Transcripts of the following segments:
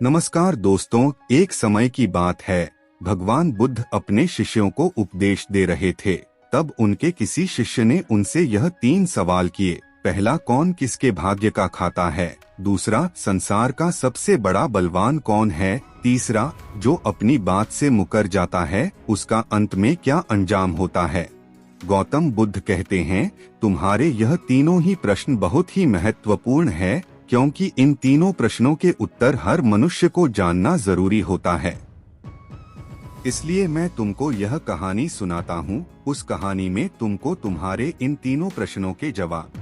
नमस्कार दोस्तों, एक समय की बात है। भगवान बुद्ध अपने शिष्यों को उपदेश दे रहे थे। तब उनके किसी शिष्य ने उनसे यह 3 सवाल किए। पहला, कौन किसके भाग्य का खाता है? दूसरा, संसार का सबसे बड़ा बलवान कौन है? तीसरा, जो अपनी बात से मुकर जाता है उसका अंत में क्या अंजाम होता है? गौतम बुद्ध कहते हैं, तुम्हारे यह तीनों ही प्रश्न बहुत ही महत्वपूर्ण है, क्योंकि इन तीनों प्रश्नों के उत्तर हर मनुष्य को जानना जरूरी होता है। इसलिए मैं तुमको यह कहानी सुनाता हूँ। उस कहानी में तुमको तुम्हारे इन तीनों प्रश्नों के जवाब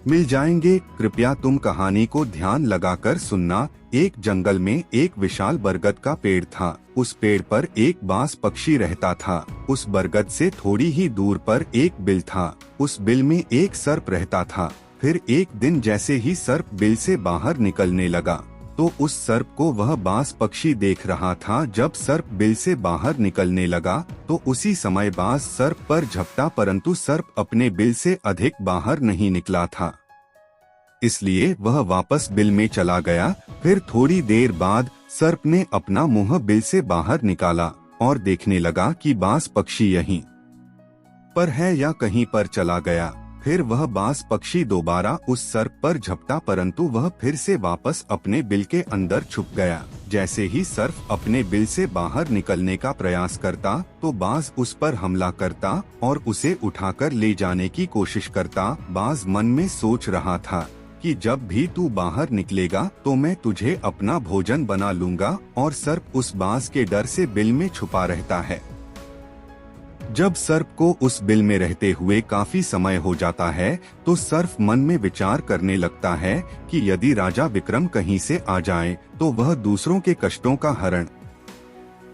मिल जाएंगे। कृपया तुम कहानी को ध्यान लगाकर सुनना। एक जंगल में एक विशाल बरगद का पेड़ था। उस पेड़ पर एक बाज पक्षी रहता था। उस बरगद से थोड़ी ही दूर पर एक बिल था। उस बिल में एक सर्प रहता था। फिर एक दिन जैसे ही सर्प बिल से बाहर निकलने लगा, तो उस सर्प को वह बाज पक्षी देख रहा था। जब सर्प बिल से बाहर निकलने लगा, तो उसी समय बाज सर्प पर झपटा, परंतु सर्प अपने बिल से अधिक बाहर नहीं निकला था, इसलिए वह वापस बिल में चला गया। फिर थोड़ी देर बाद सर्प ने अपना मुंह बिल से बाहर निकाला और देखने लगा कि बाज पक्षी यहीं पर है या कहीं पर चला गया। फिर वह बाज पक्षी दोबारा उस सर्प पर झपटा, परंतु वह फिर से वापस अपने बिल के अंदर छुप गया। जैसे ही सर्प अपने बिल से बाहर निकलने का प्रयास करता, तो बाज उस पर हमला करता और उसे उठाकर ले जाने की कोशिश करता। बाज मन में सोच रहा था कि जब भी तू बाहर निकलेगा तो मैं तुझे अपना भोजन बना लूंगा, और सर्प उस बाज के डर से बिल में छुपा रहता है। जब सर्प को उस बिल में रहते हुए काफी समय हो जाता है, तो सर्प मन में विचार करने लगता है कि यदि राजा विक्रम कहीं से आ जाए तो वह दूसरों के कष्टों का हरण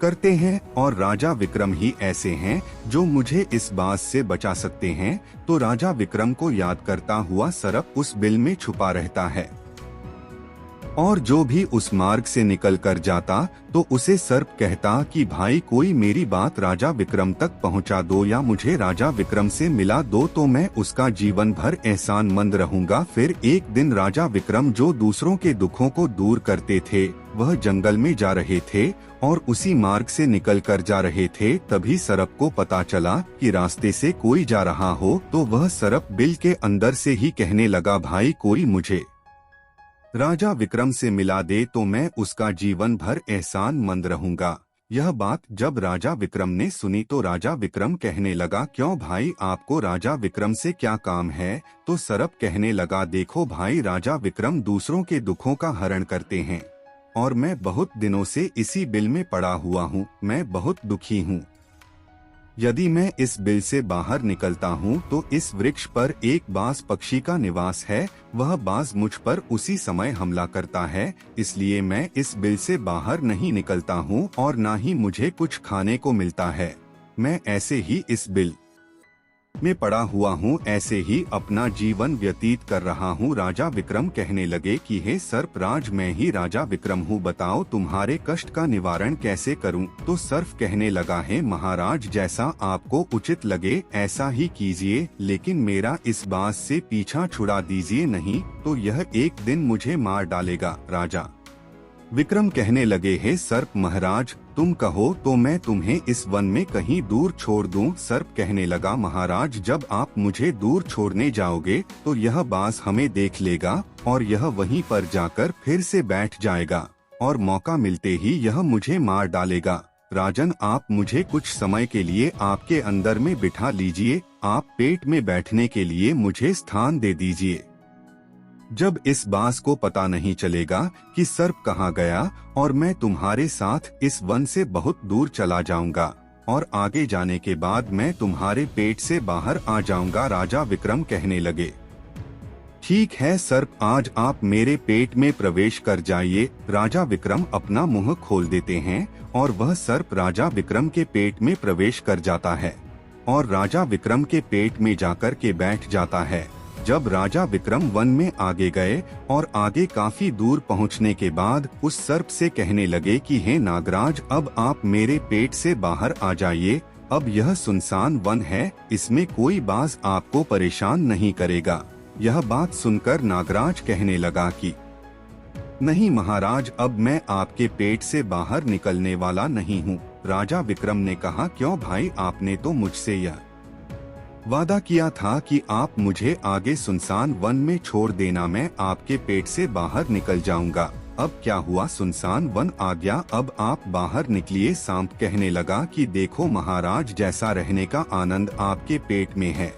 करते हैं, और राजा विक्रम ही ऐसे हैं जो मुझे इस बात से बचा सकते हैं। तो राजा विक्रम को याद करता हुआ सर्प उस बिल में छुपा रहता है, और जो भी उस मार्ग से निकल कर जाता तो उसे सर्प कहता कि भाई, कोई मेरी बात राजा विक्रम तक पहुंचा दो, या मुझे राजा विक्रम से मिला दो, तो मैं उसका जीवन भर एहसानमंद रहूंगा। फिर एक दिन राजा विक्रम, जो दूसरों के दुखों को दूर करते थे, वह जंगल में जा रहे थे और उसी मार्ग से निकल कर जा रहे थे। तभी सर्प को पता चला कि रास्ते से कोई जा रहा हो, तो वह सर्प बिल के अंदर से ही कहने लगा, भाई, कोई मुझे राजा विक्रम से मिला दे तो मैं उसका जीवन भर एहसानमंद रहूंगा। यह बात जब राजा विक्रम ने सुनी, तो राजा विक्रम कहने लगा, क्यों भाई, आपको राजा विक्रम से क्या काम है? तो सर्प कहने लगा, देखो भाई, राजा विक्रम दूसरों के दुखों का हरण करते हैं, और मैं बहुत दिनों से इसी बिल में पड़ा हुआ हूँ। मैं बहुत दुखी हूँ। यदि मैं इस बिल से बाहर निकलता हूँ तो इस वृक्ष पर एक बाज पक्षी का निवास है। वह बाज मुझ पर उसी समय हमला करता है, इसलिए मैं इस बिल से बाहर नहीं निकलता हूँ और ना ही मुझे कुछ खाने को मिलता है। मैं ऐसे ही इस बिल में पड़ा हुआ हूँ, ऐसे ही अपना जीवन व्यतीत कर रहा हूँ। राजा विक्रम कहने लगे कि हे सर्पराज, मैं ही राजा विक्रम हूँ, बताओ तुम्हारे कष्ट का निवारण कैसे करूँ? तो सर्प कहने लगा, है महाराज, जैसा आपको उचित लगे ऐसा ही कीजिए, लेकिन मेरा इस बात से पीछा छुड़ा दीजिए, नहीं तो यह एक दिन मुझे मार डालेगा। राजा विक्रम कहने लगे, हे सर्प महाराज, तुम कहो तो मैं तुम्हें इस वन में कहीं दूर छोड़ दूं। सर्प कहने लगा, महाराज, जब आप मुझे दूर छोड़ने जाओगे तो यह बाज हमें देख लेगा और यह वहीं पर जाकर फिर से बैठ जाएगा, और मौका मिलते ही यह मुझे मार डालेगा। राजन, आप मुझे कुछ समय के लिए आपके अंदर में बिठा लीजिए, आप पेट में बैठने के लिए मुझे स्थान दे दीजिए। जब इस बाज को पता नहीं चलेगा कि सर्प कहाँ गया, और मैं तुम्हारे साथ इस वन से बहुत दूर चला जाऊंगा, और आगे जाने के बाद मैं तुम्हारे पेट से बाहर आ जाऊंगा। राजा विक्रम कहने लगे, ठीक है सर्प, आज आप मेरे पेट में प्रवेश कर जाइए। राजा विक्रम अपना मुंह खोल देते हैं और वह सर्प राजा विक्रम के पेट में प्रवेश कर जाता है और राजा विक्रम के पेट में जाकर के बैठ जाता है। जब राजा विक्रम वन में आगे गए और आगे काफी दूर पहुंचने के बाद उस सर्प से कहने लगे कि हे नागराज, अब आप मेरे पेट से बाहर आ जाइए। अब यह सुनसान वन है, इसमें कोई बाज आपको परेशान नहीं करेगा। यह बात सुनकर नागराज कहने लगा कि नहीं महाराज, अब मैं आपके पेट से बाहर निकलने वाला नहीं हूँ। राजा विक्रम ने कहा, क्यों भाई, आपने तो मुझसे यह वादा किया था कि आप मुझे आगे सुनसान वन में छोड़ देना, मैं आपके पेट से बाहर निकल जाऊंगा। अब क्या हुआ, सुनसान वन आ गया, अब आप बाहर निकलिए। सांप कहने लगा कि देखो महाराज, जैसा रहने का आनंद आपके पेट में है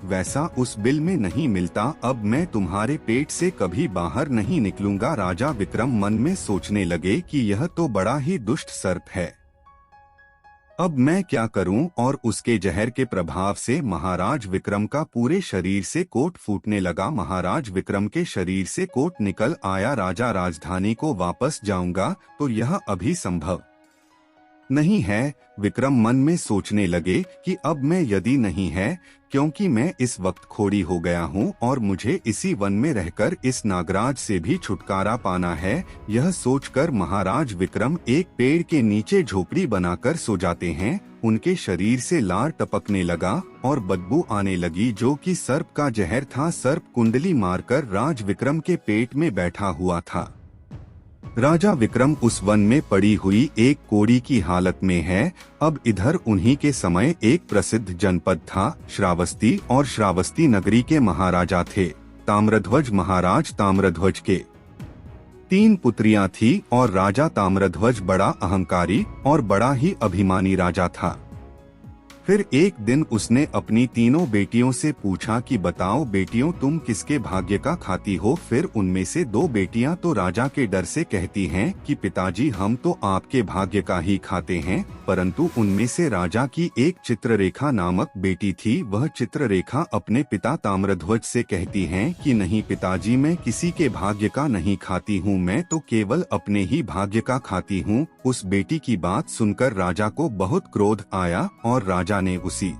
वैसा उस बिल में नहीं मिलता। अब मैं तुम्हारे पेट से कभी बाहर नहीं निकलूंगा। राजा विक्रम मन में सोचने लगे कि यह तो बड़ा ही दुष्ट सर्प है, अब मैं क्या करूं। और उसके जहर के प्रभाव से महाराज विक्रम का पूरे शरीर से कोट फूटने लगा। महाराज विक्रम के शरीर से कोट निकल आया। राजा, राजधानी को वापस जाऊंगा तो यह अभी संभव नहीं है। विक्रम मन में सोचने लगे कि अब मैं यदि नहीं है, क्योंकि मैं इस वक्त खोड़ी हो गया हूँ और मुझे इसी वन में रहकर इस नागराज से भी छुटकारा पाना है। यह सोचकर महाराज विक्रम एक पेड़ के नीचे झोपड़ी बनाकर सो जाते हैं। उनके शरीर से लार टपकने लगा और बदबू आने लगी, जो कि सर्प का जहर था। सर्प कुंडली मारकर राज विक्रम के पेट में बैठा हुआ था। राजा विक्रम उस वन में पड़ी हुई एक कोड़ी की हालत में है। अब इधर उन्हीं के समय एक प्रसिद्ध जनपद था श्रावस्ती, और श्रावस्ती नगरी के महाराजा थे ताम्रध्वज। महाराज ताम्रध्वज के 3 पुत्रियां थी और राजा ताम्रध्वज बड़ा अहंकारी और बड़ा ही अभिमानी राजा था। फिर एक दिन उसने अपनी तीनों बेटियों से पूछा कि बताओ बेटियों, तुम किसके भाग्य का खाती हो। फिर उनमें से 2 बेटियां तो राजा के डर से कहती हैं कि पिताजी, हम तो आपके भाग्य का ही खाते हैं। परंतु उनमें से राजा की एक चित्ररेखा नामक बेटी थी। वह चित्ररेखा अपने पिता ताम्रध्वज से कहती हैं कि नहीं पिताजी, मैं किसी के भाग्य का नहीं खाती हूँ, मैं तो केवल अपने ही भाग्य का खाती हूँ। उस बेटी की बात सुनकर राजा को बहुत क्रोध आया और राजा ने उसी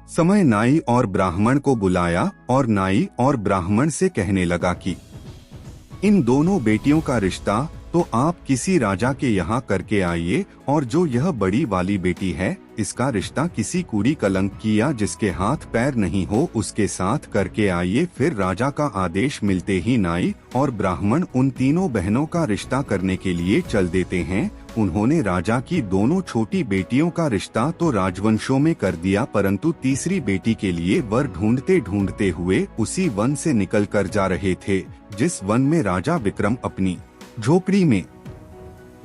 समय नाई और ब्राह्मण को बुलाया और नाई और ब्राह्मण से कहने लगा कि इन दोनों बेटियों का रिश्ता तो आप किसी राजा के यहाँ करके आइए, और जो यह बड़ी वाली बेटी है, इसका रिश्ता किसी कूड़ी कलंक की या जिसके हाथ पैर नहीं हो उसके साथ करके आइए। फिर राजा का आदेश मिलते ही नाई और ब्राह्मण उन तीनों बहनों का रिश्ता करने के लिए चल देते हैं। उन्होंने राजा की दोनों छोटी बेटियों का रिश्ता तो राजवंशों में कर दिया, परंतु तीसरी बेटी के लिए वर ढूंढते ढूंढते हुए उसी वन से निकल कर जा रहे थे जिस वन में राजा विक्रम अपनी झोपड़ी में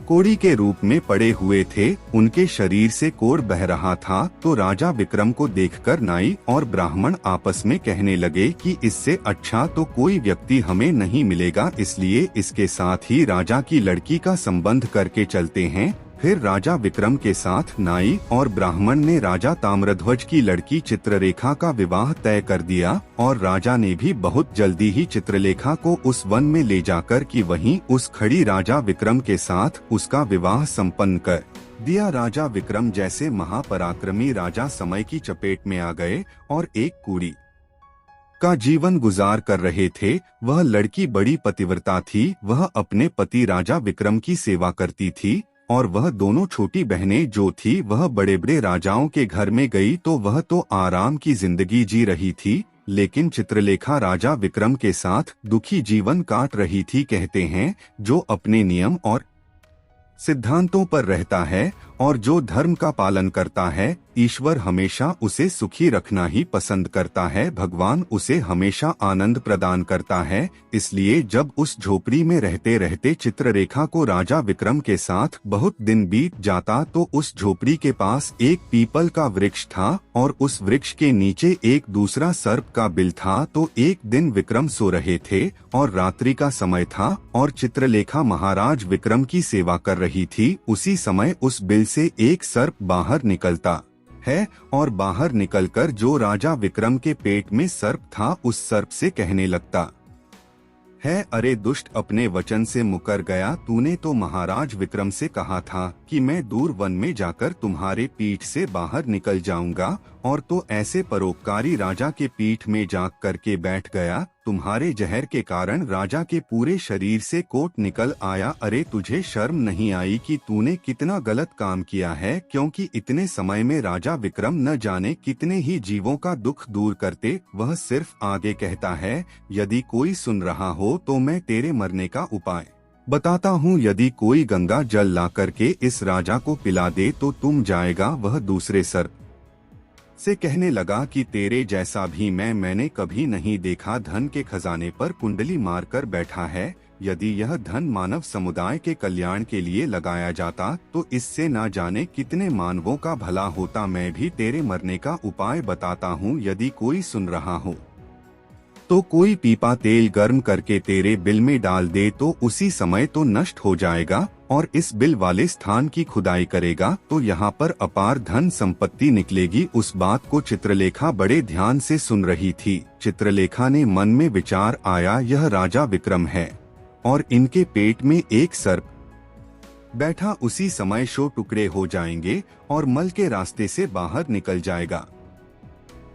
कोड़ी के रूप में पड़े हुए थे। उनके शरीर से कोड़ बह रहा था तो राजा विक्रम को देखकर नाई और ब्राह्मण आपस में कहने लगे कि इससे अच्छा तो कोई व्यक्ति हमें नहीं मिलेगा, इसलिए इसके साथ ही राजा की लड़की का संबंध करके चलते हैं। फिर राजा विक्रम के साथ नाई और ब्राह्मण ने राजा ताम्रध्वज की लड़की चित्ररेखा का विवाह तय कर दिया, और राजा ने भी बहुत जल्दी ही चित्रलेखा को उस वन में ले जाकर कि वहीं उस खड़ी राजा विक्रम के साथ उसका विवाह संपन्न कर दिया। राजा विक्रम जैसे महापराक्रमी राजा समय की चपेट में आ गए और एक कूड़ी का जीवन गुजार कर रहे थे। वह लड़की बड़ी पतिव्रता थी। वह अपने पति राजा विक्रम की सेवा करती थी, और वह दोनों छोटी बहनें जो थी वह बड़े बड़े राजाओं के घर में गई तो वह तो आराम की जिंदगी जी रही थी, लेकिन चित्रलेखा राजा विक्रम के साथ दुखी जीवन काट रही थी। कहते हैं, जो अपने नियम और सिद्धांतों पर रहता है और जो धर्म का पालन करता है, ईश्वर हमेशा उसे सुखी रखना ही पसंद करता है। भगवान उसे हमेशा आनंद प्रदान करता है। इसलिए जब उस झोपड़ी में रहते रहते चित्ररेखा को राजा विक्रम के साथ बहुत दिन बीत जाता तो उस झोपड़ी के पास एक पीपल का वृक्ष था और उस वृक्ष के नीचे एक दूसरा सर्प का बिल था। तो एक दिन विक्रम सो रहे थे और रात्रि का समय था और चित्रलेखा महाराज विक्रम की सेवा कर रही थी। उसी समय उस बिल से एक सर्प बाहर निकलता है और बाहर निकलकर जो राजा विक्रम के पेट में सर्प था उस सर्प से कहने लगता है, अरे दुष्ट, अपने वचन से मुकर गया। तूने तो महाराज विक्रम से कहा था कि मैं दूर वन में जाकर तुम्हारे पीठ से बाहर निकल जाऊंगा और तो ऐसे परोपकारी राजा के पीठ में जाग करके बैठ गया। तुम्हारे जहर के कारण राजा के पूरे शरीर से कोट निकल आया। अरे तुझे शर्म नहीं आई कि तूने कितना गलत काम किया है? क्योंकि इतने समय में राजा विक्रम न जाने कितने ही जीवों का दुख दूर करते। वह सिर्फ आगे कहता है, यदि कोई सुन रहा हो तो मैं तेरे मरने का उपाय बताता हूँ। यदि कोई गंगा जल ला करके इस राजा को पिला दे तो तुम जाएगा। वह दूसरे सर्प से कहने लगा कि तेरे जैसा भी मैंने कभी नहीं देखा। धन के खजाने पर कुंडली मारकर बैठा है। यदि यह धन मानव समुदाय के कल्याण के लिए लगाया जाता तो इससे ना जाने कितने मानवों का भला होता। मैं भी तेरे मरने का उपाय बताता हूँ। यदि कोई सुन रहा हो तो कोई पीपा तेल गर्म करके तेरे बिल में डाल दे तो उसी समय तो नष्ट हो जाएगा। और इस बिल वाले स्थान की खुदाई करेगा तो यहाँ पर अपार धन संपत्ति निकलेगी। उस बात को चित्रलेखा बड़े ध्यान से सुन रही थी। चित्रलेखा ने मन में विचार आया, यह राजा विक्रम है और इनके पेट में एक सर्प बैठा। उसी समय 100 टुकड़े हो जाएंगे और मल के रास्ते से बाहर निकल जाएगा।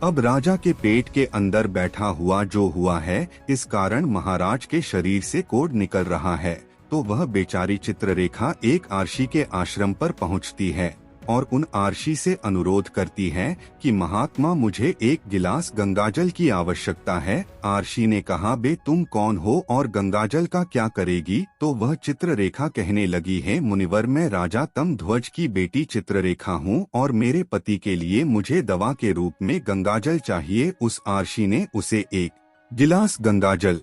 अब राजा के पेट के अंदर बैठा हुआ जो हुआ है, इस कारण महाराज के शरीर से कोढ़ निकल रहा है। तो वह बेचारी चित्ररेखा एक आर्षी के आश्रम पर पहुंचती है और उन आर्षी से अनुरोध करती है कि महात्मा मुझे एक गिलास गंगाजल की आवश्यकता है। आर्षी ने कहा, बे तुम कौन हो और गंगाजल का क्या करेगी? तो वह चित्ररेखा कहने लगी है, मुनिवर मैं राजा तमध्वज की बेटी चित्ररेखा हूँ और मेरे पति के लिए मुझे दवा के रूप में गंगाजल चाहिए। उस आर्षी ने उसे एक गिलास गंगाजल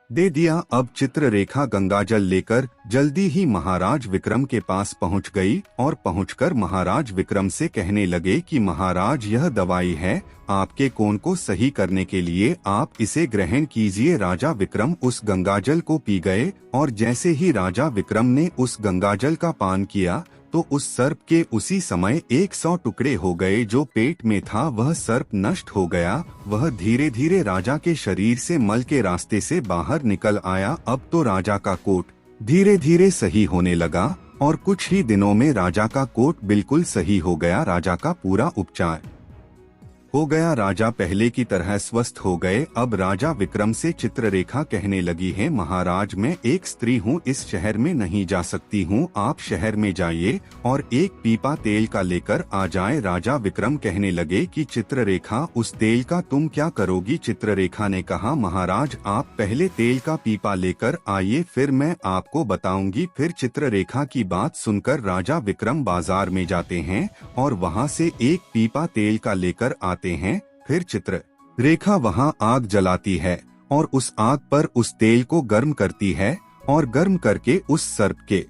दे दिया। अब चित्ररेखा गंगाजल लेकर जल्दी ही महाराज विक्रम के पास पहुंच गई और पहुंचकर महाराज विक्रम से कहने लगे कि महाराज यह दवाई है आपके कोढ़ को सही करने के लिए, आप इसे ग्रहण कीजिए। राजा विक्रम उस गंगाजल को पी गए और जैसे ही राजा विक्रम ने उस गंगाजल का पान किया तो उस सर्प के उसी समय 100 टुकड़े हो गए। जो पेट में था वह सर्प नष्ट हो गया। वह धीरे धीरे राजा के शरीर से मल के रास्ते से बाहर निकल आया। अब तो राजा का कोट धीरे धीरे सही होने लगा और कुछ ही दिनों में राजा का कोट बिल्कुल सही हो गया। राजा का पूरा उपचार हो गया। राजा पहले की तरह स्वस्थ हो गए। अब राजा विक्रम से चित्ररेखा कहने लगी है, महाराज मैं एक स्त्री हूँ, इस शहर में नहीं जा सकती हूँ। आप शहर में जाइए और एक पीपा तेल का लेकर आ जाए। राजा विक्रम कहने लगे कि चित्ररेखा उस तेल का तुम क्या करोगी? चित्ररेखा ने कहा, महाराज आप पहले तेल का पीपा लेकर आइए, फिर मैं आपको बताऊंगी। फिर चित्ररेखा की बात सुनकर राजा विक्रम बाजार में जाते हैं और वहाँ से एक पीपा तेल का लेकर हैं। फिर चित्ररेखा वहां आग जलाती है और उस आग पर उस तेल को गर्म करती है और गर्म करके उस सर्प के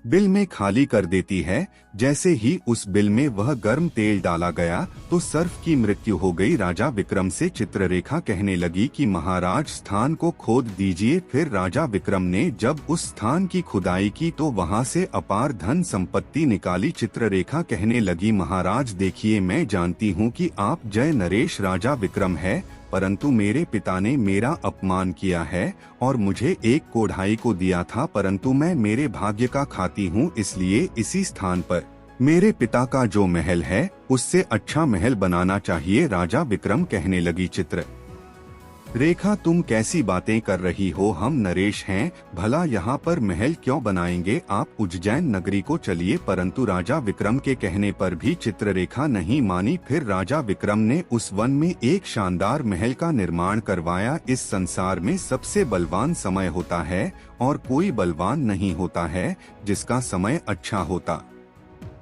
बिल में खाली कर देती है। जैसे ही उस बिल में वह गर्म तेल डाला गया तो सर्प की मृत्यु हो गई। राजा विक्रम से चित्ररेखा कहने लगी कि महाराज स्थान को खोद दीजिए। फिर राजा विक्रम ने जब उस स्थान की खुदाई की तो वहां से अपार धन संपत्ति निकाली। चित्ररेखा कहने लगी, महाराज देखिए मैं जानती हूँ कि आप जय नरेश राजा विक्रम है, परंतु मेरे पिता ने मेरा अपमान किया है और मुझे एक कोढ़ाई को दिया था, परंतु मैं मेरे भाग्य का खाती हूँ, इसलिए इसी स्थान पर मेरे पिता का जो महल है उससे अच्छा महल बनाना चाहिए। राजा विक्रम कहने लगी, चित्ररेखा तुम कैसी बातें कर रही हो? हम नरेश हैं, भला यहाँ पर महल क्यों बनाएंगे? आप उज्जैन नगरी को चलिए। परंतु राजा विक्रम के कहने पर भी चित्ररेखा नहीं मानी। फिर राजा विक्रम ने उस वन में एक शानदार महल का निर्माण करवाया। इस संसार में सबसे बलवान समय होता है और कोई बलवान नहीं होता है। जिसका समय अच्छा होता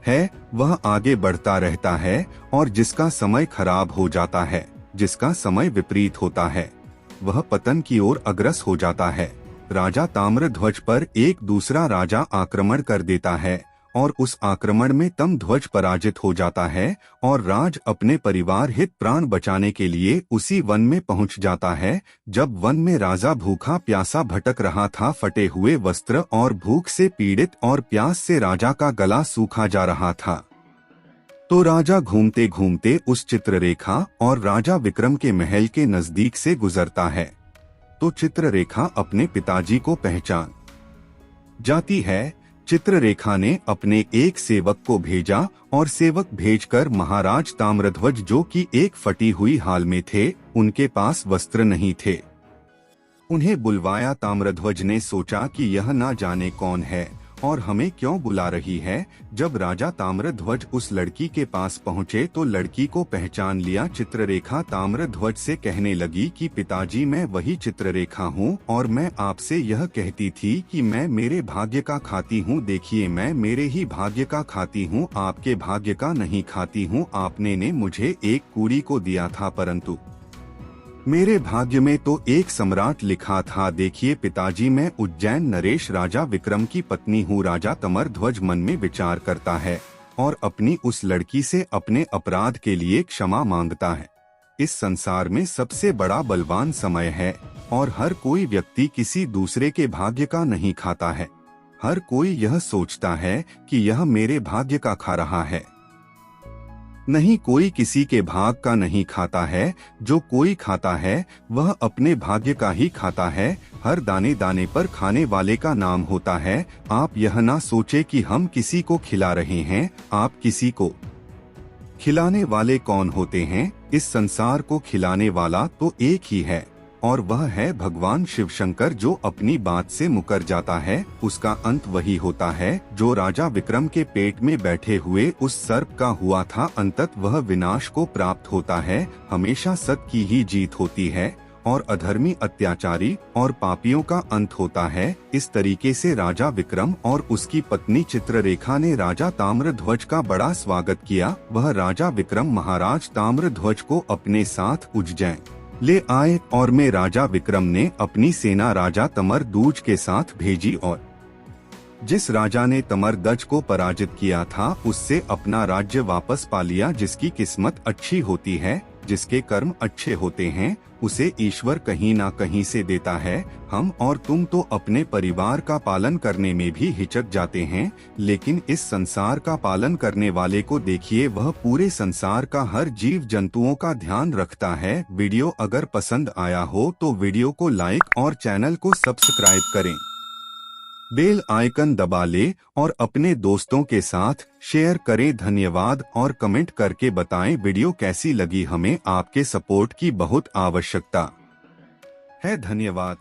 है वह आगे बढ़ता रहता है और जिसका समय खराब हो जाता है, जिसका समय विपरीत होता है, वह पतन की ओर अग्रसर हो जाता है। राजा ताम्रध्वज पर एक दूसरा राजा आक्रमण कर देता है और उस आक्रमण में तमध्वज पराजित हो जाता है और राज अपने परिवार हित प्राण बचाने के लिए उसी वन में पहुंच जाता है। जब वन में राजा भूखा प्यासा भटक रहा था, फटे हुए वस्त्र और भूख से पीड़ित और प्यास से राजा का गला सूखा जा रहा था, तो राजा घूमते घूमते उस चित्ररेखा और राजा विक्रम के महल के नजदीक से गुजरता है। तो चित्ररेखा अपने पिताजी को पहचान जाती है। चित्ररेखा ने अपने एक सेवक को भेजा और सेवक भेजकर महाराज ताम्रध्वज, जो कि एक फटी हुई हाल में थे, उनके पास वस्त्र नहीं थे, उन्हें बुलवाया। ताम्रध्वज ने सोचा कि यह ना जाने कौन है और हमें क्यों बुला रही है। जब राजा ताम्रध्वज उस लड़की के पास पहुँचे तो लड़की को पहचान लिया। चित्ररेखा ताम्रध्वज से कहने लगी कि पिताजी, मैं वही चित्ररेखा हूँ और मैं आपसे यह कहती थी कि मैं मेरे भाग्य का खाती हूँ। देखिए, मैं मेरे ही भाग्य का खाती हूँ, आपके भाग्य का नहीं खाती हूँ। आपने ने मुझे एक कुड़ी को दिया था, परंतु मेरे भाग्य में तो एक सम्राट लिखा था। देखिए पिताजी, मैं उज्जैन नरेश राजा विक्रम की पत्नी हूँ। राजा ताम्रध्वज मन में विचार करता है और अपनी उस लड़की से अपने अपराध के लिए क्षमा मांगता है। इस संसार में सबसे बड़ा बलवान समय है और हर कोई व्यक्ति किसी दूसरे के भाग्य का नहीं खाता है। हर कोई यह सोचता है कि यह मेरे भाग्य का खा रहा है। नहीं, कोई किसी के भाग का नहीं खाता है। जो कोई खाता है वह अपने भाग्य का ही खाता है। हर दाने दाने पर खाने वाले का नाम होता है। आप यह ना सोचे कि हम किसी को खिला रहे हैं। आप किसी को खिलाने वाले कौन होते हैं? इस संसार को खिलाने वाला तो एक ही है और वह है भगवान शिव शंकर। जो अपनी बात से मुकर जाता है उसका अंत वही होता है जो राजा विक्रम के पेट में बैठे हुए उस सर्प का हुआ था। अंततः वह विनाश को प्राप्त होता है। हमेशा सत्य की ही जीत होती है और अधर्मी, अत्याचारी और पापियों का अंत होता है। इस तरीके से राजा विक्रम और उसकी पत्नी चित्ररेखा ने राजा ताम्रध्वज का बड़ा स्वागत किया। वह राजा विक्रम महाराज ताम्रध्वज को अपने साथ उज्जैन ले आए और में राजा विक्रम ने अपनी सेना राजा ताम्रध्वज के साथ भेजी और जिस राजा ने ताम्रध्वज को पराजित किया था उससे अपना राज्य वापस पा लिया। जिसकी किस्मत अच्छी होती है, जिसके कर्म अच्छे होते हैं, उसे ईश्वर कहीं ना कहीं से देता है। हम और तुम तो अपने परिवार का पालन करने में भी हिचक जाते हैं, लेकिन इस संसार का पालन करने वाले को देखिए, वह पूरे संसार का हर जीव जंतुओं का ध्यान रखता है। वीडियो अगर पसंद आया हो तो वीडियो को लाइक और चैनल को सब्सक्राइब करें। बेल आइकन दबा ले और अपने दोस्तों के साथ शेयर करें। धन्यवाद और कमेंट करके बताएं वीडियो कैसी लगी। हमें आपके सपोर्ट की बहुत आवश्यकता है। धन्यवाद।